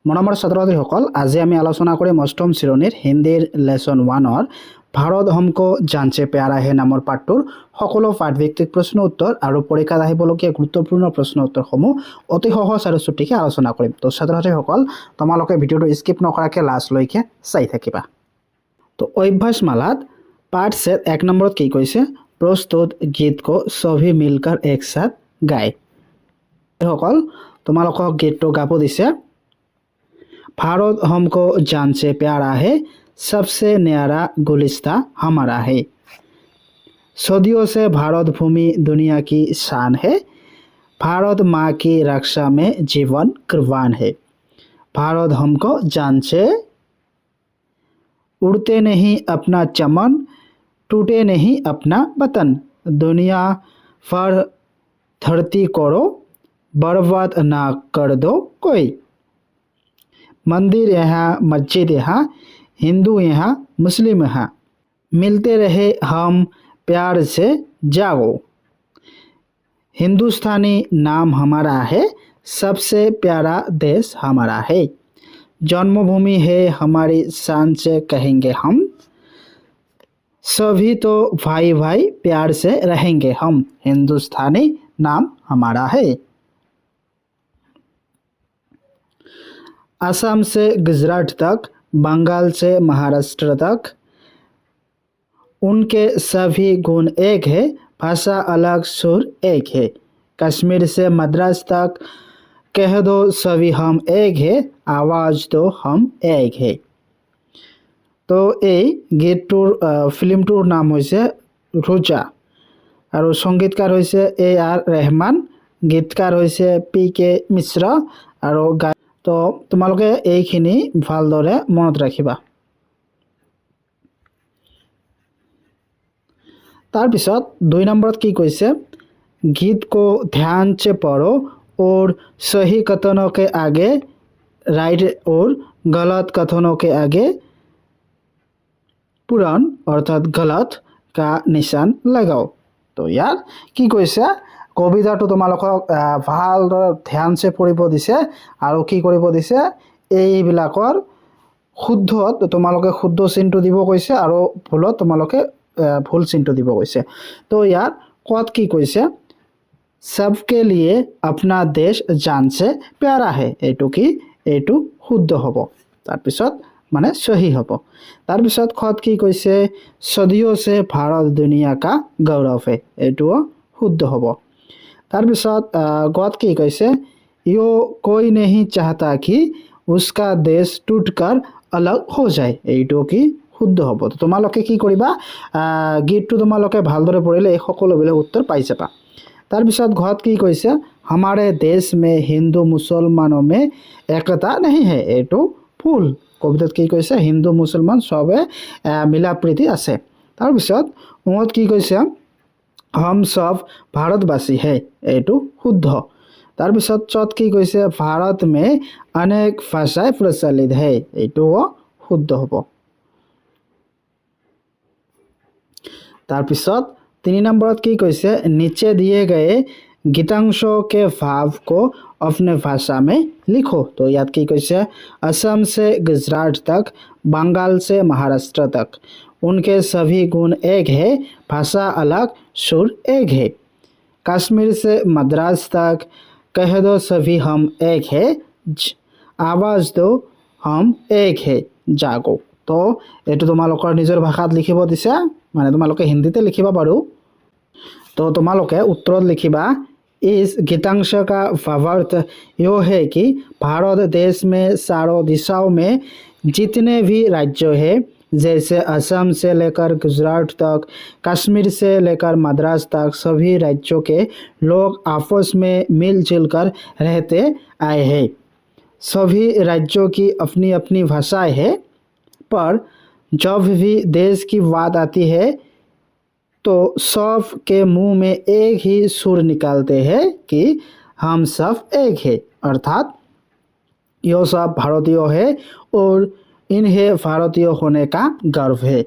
মৰমৰ ছাত্ৰ-ছাত্ৰীসকল, আজি আমি আলোচনা কৰিম অষ্টম শ্ৰেণীৰ হিন্দীৰ লেচন 1ৰ ভাৰত हमको জানছে প্যাৰা হে নামৰ পাঠটোৰ সকলো পাঠভিত্তিক প্ৰশ্ন উত্তৰ আৰু পৰীক্ষাত আহিবলগীয়া গুৰুত্বপূৰ্ণ প্ৰশ্ন উত্তৰসমূহ অতি সহজ আৰু চুটিকৈ আলোচনা কৰিম। তো ছাত্ৰ-ছাত্ৰীসকল, তোমালোকে ভিডিঅ'টো স্কিপ নকৰাকৈ লাষ্টলৈকে চাই থাকিবা। তো অভ্যাসমালাত পাঠ সেট 1 নম্বৰত কি কৈছে? प्रस्तुत गीत को सभी मिलकर एक साथ गाए। সকল তোমালোকক গীতটো গাব দিছে। भारत हमको जान से प्यारा है, सबसे न्यारा गुलिस्ता हमारा है। सदियों से भारत भूमि दुनिया की शान है, भारत माँ की रक्षा में जीवन कुर्बान है। भारत हमको जान से, उड़ते नहीं अपना चमन, टूटे नहीं अपना वतन, दुनिया पर धरती करो बर्बाद ना कर दो कोई। मंदिर यहाँ मस्जिद यहाँ, हिंदू यहाँ मुस्लिम यहाँ, मिलते रहे हम प्यार से जागो। हिंदुस्तानी नाम हमारा है, सबसे प्यारा देश हमारा है। जन्मभूमि है हमारी शान से कहेंगे हम, सभी तो भाई भाई प्यार से रहेंगे हम। हिंदुस्तानी नाम हमारा है। असम से गुजरात तक, बंगाल से महाराष्ट्र तक, उनके सभी गुण एक है, भाषा अलग सुर एक है। कश्मीर से मद्रास तक, कह दो सभी हम एक है, आवाज दो हम एक है। तो এই গীতটোৰ ফিল্মটোৰ নাম হৈছে ৰোজা আৰু সংগীতকাৰ হৈছে AR ৰেহমান, গীতকাৰ হৈছে PK মিশ্ৰ আৰু তো তোমালোকে এইখিনি ভালদৰে মনত ৰাখিবা। তাৰপিছত 2 নম্বৰত কি কৈছে? गीत को ध्यान से पढ़ो और सही कथनों के आगे राइट और गलत कथनों के आगे पूरण अर्थात गलत का निशान लगाओ। तो यार কি কৈছে? কবিতাটো তোমালোকক ভালদৰে ধ্যানছে পঢ়িব দিছে আৰু কি কৰিব দিছে? এইবিলাকৰ শুদ্ধত তোমালোকে শুদ্ধ চিহ্নটো দিব কৈছে আৰু ভুলত তোমালোকে ভুল চিহ্নটো দিব কৈছে। তো ইয়াৰ কত কি কৈছে? सबके लिए अपना देश जान से प्यारा है, এইটো কি? এইটো শুদ্ধ হ'ব। তাৰপিছত মানে সহি হ'ব। তাৰপিছত খত কি কৈছে? सदियों से भारत दुनिया का गौरव है, এইটোও শুদ্ধ হ'ব। তাৰপিছত গত কি কৈছে? यो कोई नहीं चाहता कि उसका देश टूटकर अलग हो जाए, এইটো কি? শুদ্ধ হ'ব। তো তোমালোকে কি কৰিবা? গীতটো তোমালোকে ভালদৰে পঢ়িলে এই সকলোবিলাক উত্তৰ পাই যাবা। তাৰপিছত ঘৰত কি কৈছে? हमारे देश में हिंदू मुसलमानों में एकता नहीं है, এইটো ভুল। কবিতাত কি কৈছে? হিন্দু মুছলমান সবে মিলা প্ৰীতি আছে। তাৰপিছত উঙত কি কৈছে? हम सब भारतवासी है, এইটো শুদ্ধ। তাৰপিছত চত কি কৈছে? भारत में अनेक भाषाएं प्रचलित है, এইটোও শুদ্ধ হ'ব। তাৰপিছত 3 নম্বৰত কি কৈছে? नीचे दिए गए गीतांशों के भाव को अपने भाषा में लिखो। तो याद की कैसे? असम से गुजरात तक, बंगाल से महाराष्ट्र तक, उनके सभी गुण एक है, भाषा अलग सुर एक है। कश्मीर से मद्रास तक, कह दो सभी हम एक है, आवाज दो हम एक है, जागो। तो এইটো তোমালোকৰ নিজৰ ভাষাত লিখিব দিছে, মানে তোমালোকে হিন্দীতে লিখিবা বাৰু। तो তোমালোকে উত্তৰত লিখিবা इस गीतांश का भावार्थ यो है कि भारत देश में चारों दिशाओं में जितने भी राज्य हैं, जैसे असम से लेकर गुजरात तक, कश्मीर से लेकर मद्रास तक, सभी राज्यों के लोग आपस में मिलजुल कर रहते आए हैं। सभी राज्यों की अपनी अपनी भाषाएं हैं, पर जब भी देश की बात आती है तो सब के मुंह में एक ही सुर निकालते हैं कि हम सब एक है, अर्थात यो सब भारतीय है और इन्हें भारतीय होने का गर्व है।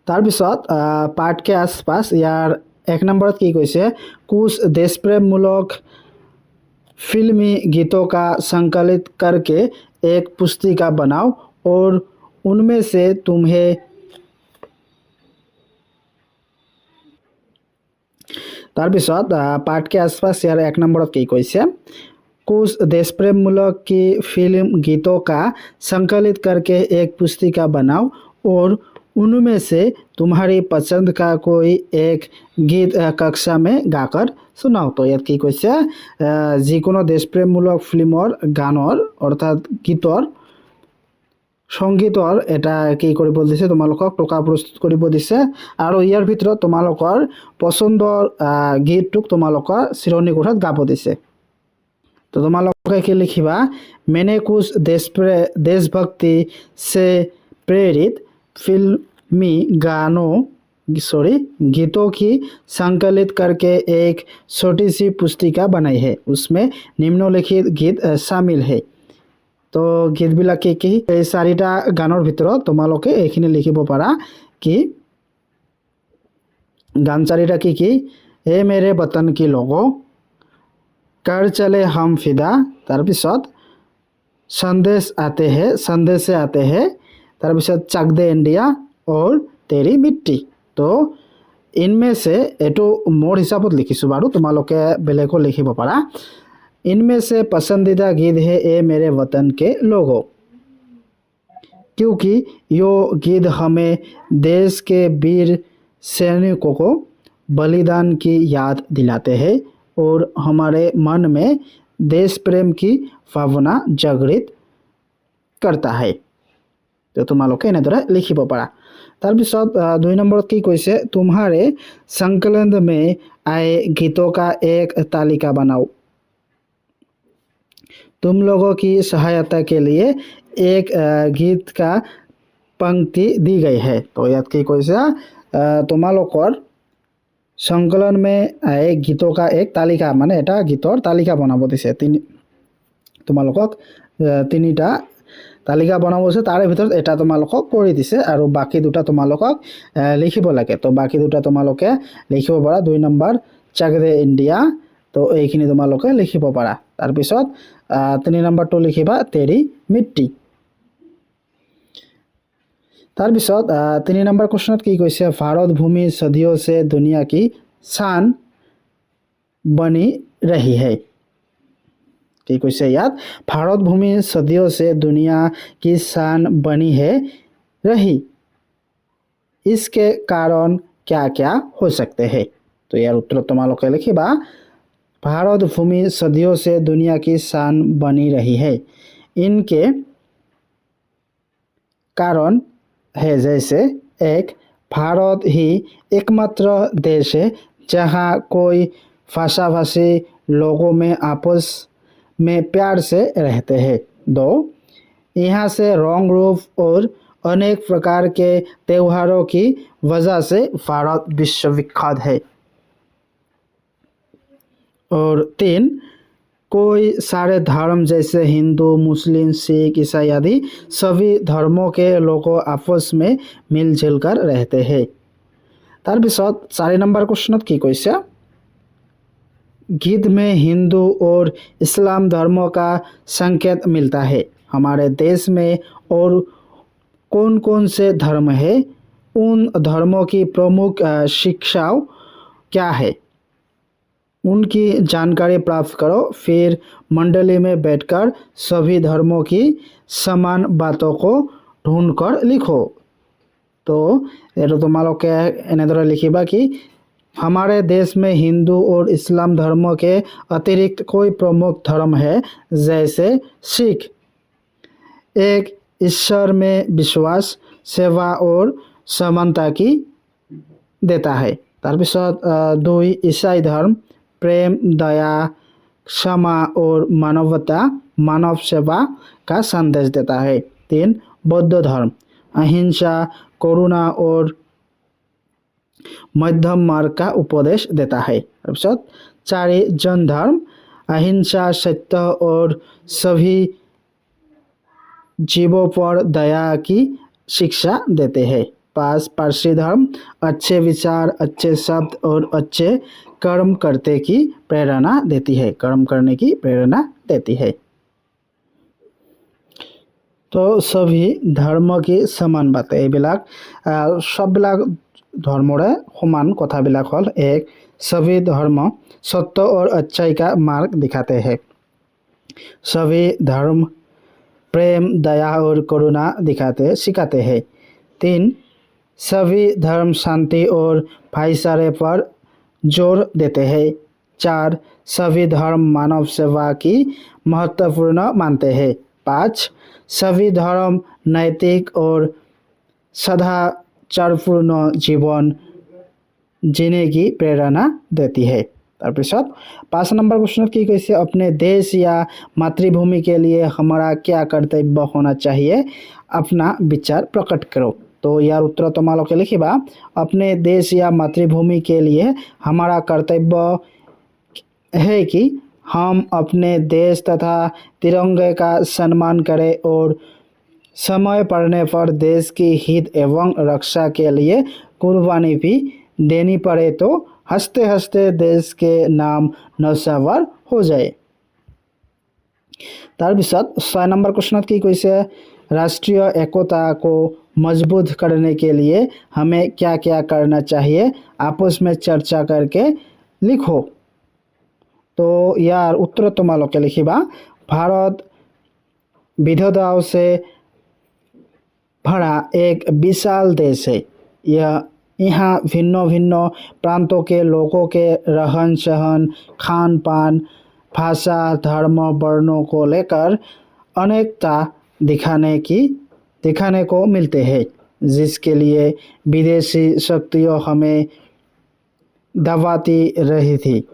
তাৰপিছত पाठ के आसपास यार 1 নম্বৰত কি কৈছে? कुछ देशप्रेममूलक फिल्मी गीतों का संकलित करके एक पुस्तिका बनाओ और उनमें से तुम्हें তাৰপিছত পাঠকে आसपास यार 1 नंबरत की কৈছে कुछ देशप्रेममूलक की फिल्म गीतों का संकलित करके एक पुस्तिका बनाओ और उनमें से तुम्हारी पसंद का कोई एक गीत कक्षा में गाकर सुनाओ। तो ইয়াত কি কৈছে যিকোনো দেশপ্ৰেমমূলক ফিল্মৰ গানৰ অৰ্থাৎ গীতৰ সংগীতৰ এটা কি কৰিব দিছে তোমালোকক টকা প্ৰস্তুত কৰিব দিছে আৰু ইয়াৰ ভিতৰত তোমালোকৰ পছন্দৰ গীতটোক তোমালোকৰ চিৰণী কোঠাত গাব দিছে। तो तुम्हारे की लिखिबा मैंने कुछ देशभक्ति से प्रेरित फिल्मी गीतों की संकलित करके एक छोटी सी पुस्तिका बनाई है, उसमें निम्नलिखित गीत शामिल है। तो गीतबिलाक কি এই চাৰিটা গানৰ ভিতৰত তোমালোকে এইখিনি লিখিব পাৰা कि গান চাৰিটা কি ए मेरे वतन की लोगों, कर चले हम फिदा, তাৰপিছত संदेश से आते हैं, তাৰপিছত चक दे इंडिया और तेरी मिट्टी। तो इनमें से एटो मोर हिसाबत लिखिছো बारू, तुम्हालोके बेलेगो लिखिब पारा। इनमें से पसंदीदा गीत है ए मेरे वतन के लोगों, क्योंकि यो गीत हमें देश के वीर सैनिकों को बलिदान की याद दिलाते हैं और हमारे मन में देश प्रेम की भावना जागृत करता है। तो तुम्हालोके এনেদৰে লিখিব পাৰা। তাৰপিছত 2 নম্বৰত কি কৈছে तुम्हारे संकलन में आए गीतों का एक तालिका बनाओ। तुम लोगों की सहायता के लिए एक गीत का पंक्ति दी गई है। तो ইয়াত কি কৈছে তোমালোকৰ संकलन में आए गीतों का एक तालिका माने এটা गीतर तालिका बनाब दिसे। তোমালোকক তিনিটা तालिका बनाब दिसे, तारे ভিতৰত এটা তোমালোকক কৰি দিছে আৰু বাকি দুটা তোমালোকক লিখিব লাগে। তো বাকি দুটা তোমালোকে লিখিব পাৰা। 2 নম্বৰ चक दे इंडिया, तो এইখিনি তোমালোকে লিখিব পাৰা। তাৰপিছত 3 নম্বৰটো লিখিবা तेरी मिट्टी। তাৰপিছত 3 নম্বৰ क्वेश्चনত কি কৈছে भारत भूमि सदियों से दुनिया की शान बनी रही है। কি কৈছে ইয়াত भारत भूमि सदियों से दुनिया की शान बनी है रही, इसके कारण क्या क्या हो सकते हैं। तो यार उत्तर তোমালোকে লিখিবা भारत भूमि सदियों से दुनिया की शान बनी रही है, इनके कारण है जैसे एक, भारत ही एकमात्र देश है जहाँ कोई भाषाभाषी लोगों में आपस में प्यार से रहते हैं। 2, यहाँ से रंग रूप और अनेक प्रकार के त्योहारों की वजह से भारत विश्वविख्यात है। और 3, कोई सारे धर्म जैसे हिंदू, मुस्लिम, सिख, ईसाई आदि सभी धर्मों के लोग आपस में मिलजुल कर रहते हैं। তাৰপিছত 4 নম্বৰ क्वेश्चन की কৈছে गीत में हिंदू और इस्लाम धर्मों का संकेत मिलता है, हमारे देश में और कौन कौन से धर्म है, उन धर्मों की प्रमुख शिक्षाओं क्या है, उनकी जानकारी प्राप्त करो, फिर मंडली में बैठकर सभी धर्मों की समान बातों को ढूंढकर लिखो। तो ये तुम्हालोके এনেদৰে लिखिबा कि हमारे देश में हिंदू और इस्लाम धर्मों के अतिरिक्त कोई प्रमुख धर्म है जैसे सिख एक ईश्वर में विश्वास, सेवा और समानता की देता है। তাৰপিছত 2, ईसाई धर्म प्रेम, दया, क्षमा और मानवता, मानव सेवा का संदेश देता है। 3, बौद्ध धर्म अहिंसा, करुणा और मध्यम मार्ग का उपदेश देता है। 4, जैन धर्म अहिंसा, सत्य और सभी जीवों पर दया की शिक्षा देते हैं। 5, पारसी धर्म अच्छे विचार, अच्छे शब्द और अच्छे कर्म करते की प्रेरणा देती है, कर्म करने की प्रेरणा देती है। तो सभी धर्म की समान बात এইবিলাক सबবিলাক धर्मरे समान कथाবিলাক हल एक सभी धर्म सत्य और अच्छाई का मार्ग दिखाते हैं। सभी धर्म प्रेम दया और करुणा दिखाते सिखाते हैं। 3 सभी धर्म शांति और भाईचारे पर जोर देते हैं। 4 सभी धर्म मानव सेवा की महत्वपूर्ण मानते हैं। 5 सभी धर्म नैतिक और सदाचारपूर्ण जीवन जीने की प्रेरणा देती है। তাৰপিছত 5 नंबर प्रश्न की कैसे अपने देश या मातृभूमि के लिए हमारा क्या कर्तव्य होना चाहिए, अपना विचार प्रकट करो। तो यार उत्तर तुम्हारे लिखिबा अपने देश या मातृभूमि के लिए हमारा कर्तव्य है कि हम अपने देश तथा तिरंगे का सम्मान करें और समय पड़ने पर देश की हित एवं रक्षा के लिए कुर्बानी भी देनी पड़े तो हंसते हंसते देश के नाम नौसावर हो जाए। তাৰপিছত 6 नंबर प्रश्न की कैसे राष्ट्रीय एकता को मजबूत करने के लिए हमें क्या क्या करना चाहिए, आपस में चर्चा करके लिखो। तो यार उत्तर तुम्हारे लिखिबा भारत विविधताओं से भरा एक विशाल देश है। यह यहाँ भिन्न भिन्न प्रांतों के लोगों के रहन सहन खान पान भाषा धर्म वर्णों को लेकर अनेकता दिखाने को मिलते हैं, जिसके लिए विदेशी शक्तियाँ हमें दबाती रही थी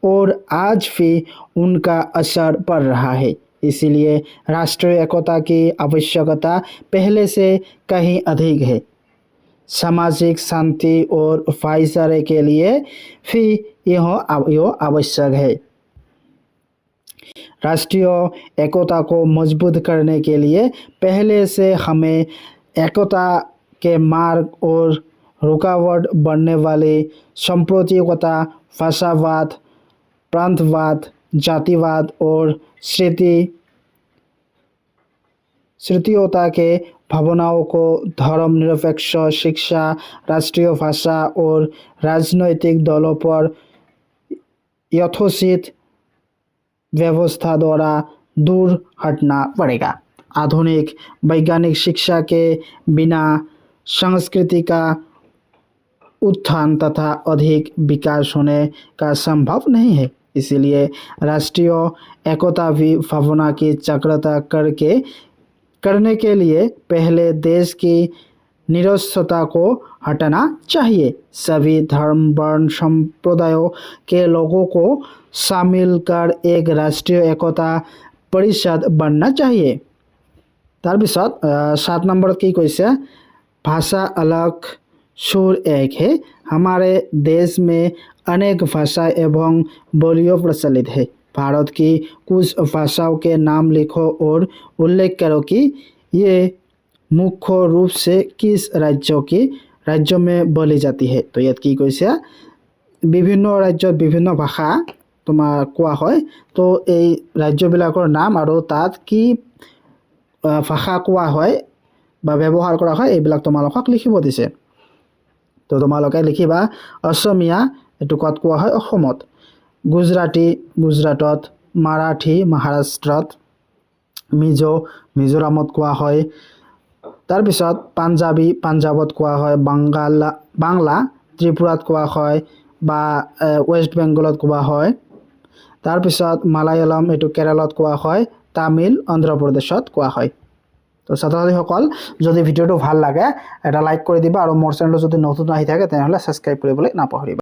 और आज भी उनका असर पड़ रहा है। इसीलिए राष्ट्रीय एकता की आवश्यकता पहले से कहीं अधिक है। सामाजिक शांति और भाईचारे के लिए भी यह आवश्यक है। राष्ट्रीय एकता को मजबूत करने के लिए पहले से हमें एकता के मार्ग और रुकावट बनने वाली सांप्रदायिकता भाषावाद प्रांतवाद जातिवाद और श्रुतियोता के भावनाओं को धर्मनिरपेक्ष शिक्षा राष्ट्रीय भाषा और राजनैतिक दलों पर यथोचित व्यवस्था द्वारा दूर हटना पड़ेगा। आधुनिक वैज्ञानिक शिक्षा के बिना संस्कृति का उत्थान तथा अधिक विकास होने का संभव नहीं है। इसलिए राष्ट्रीय एकता भी भावना की जागृता करने के लिए पहले देश की निरक्षरता को हटाना चाहिए। सभी धर्म वर्ण संप्रदायों के लोगों को शामिल कर एक राष्ट्रीय एकता परिषद बनना चाहिए। তাৰপিছত 7 नंबर की कैसे भाषा अलग सुर एक है। हमारे देश में अनेक भाषा एवं बोलियां प्रचलित है। भारत की कुछ भाषाओं के नाम लिखो और उल्लेख करो कि ये मुख्य रूप से किस राज्यों में बोली जाती है। तो यात की कैसे विभिन्न राज्यों विभिन्न भाषा तुम्हार कोआ है। तो এই राज्यবিলাকৰ नाम और তাত কি ভাষা কোৱা হয় বা ব্যৱহাৰ কৰা হয় এইবিলাক তোমালোকক লিখিব দিছে। তো তোমালোকে লিখিবা অসমীয়া এটো কত কোৱা হয় অসমত, গুজৰাটী গুজৰাটত, মাৰাঠী মহাৰাষ্ট্ৰত, মিজোৰামত কোৱা হয়। তাৰপিছত পাঞ্জাবী পাঞ্জাবত কোৱা হয়, বাংলা ত্ৰিপুৰাত কোৱা হয় বা ওয়েস্ট বেংগলত কোৱা হয়। তাৰপিছত মালায়ালম এটো কেৰালত কোৱা হয়, তামিল অন্ধ্ৰপ্ৰদেশত কোৱা হয়। তো ছাত্ৰছাত্ৰীসকল যদি ভিডিওটো ভাল লাগে এটা লাইক কৰি দিবা আৰু মোৰ চেনেলটো যদি নতুন আহি থাকে তেনেহলে সাবস্ক্ৰাইব কৰিবলৈ নাপাহৰিবা।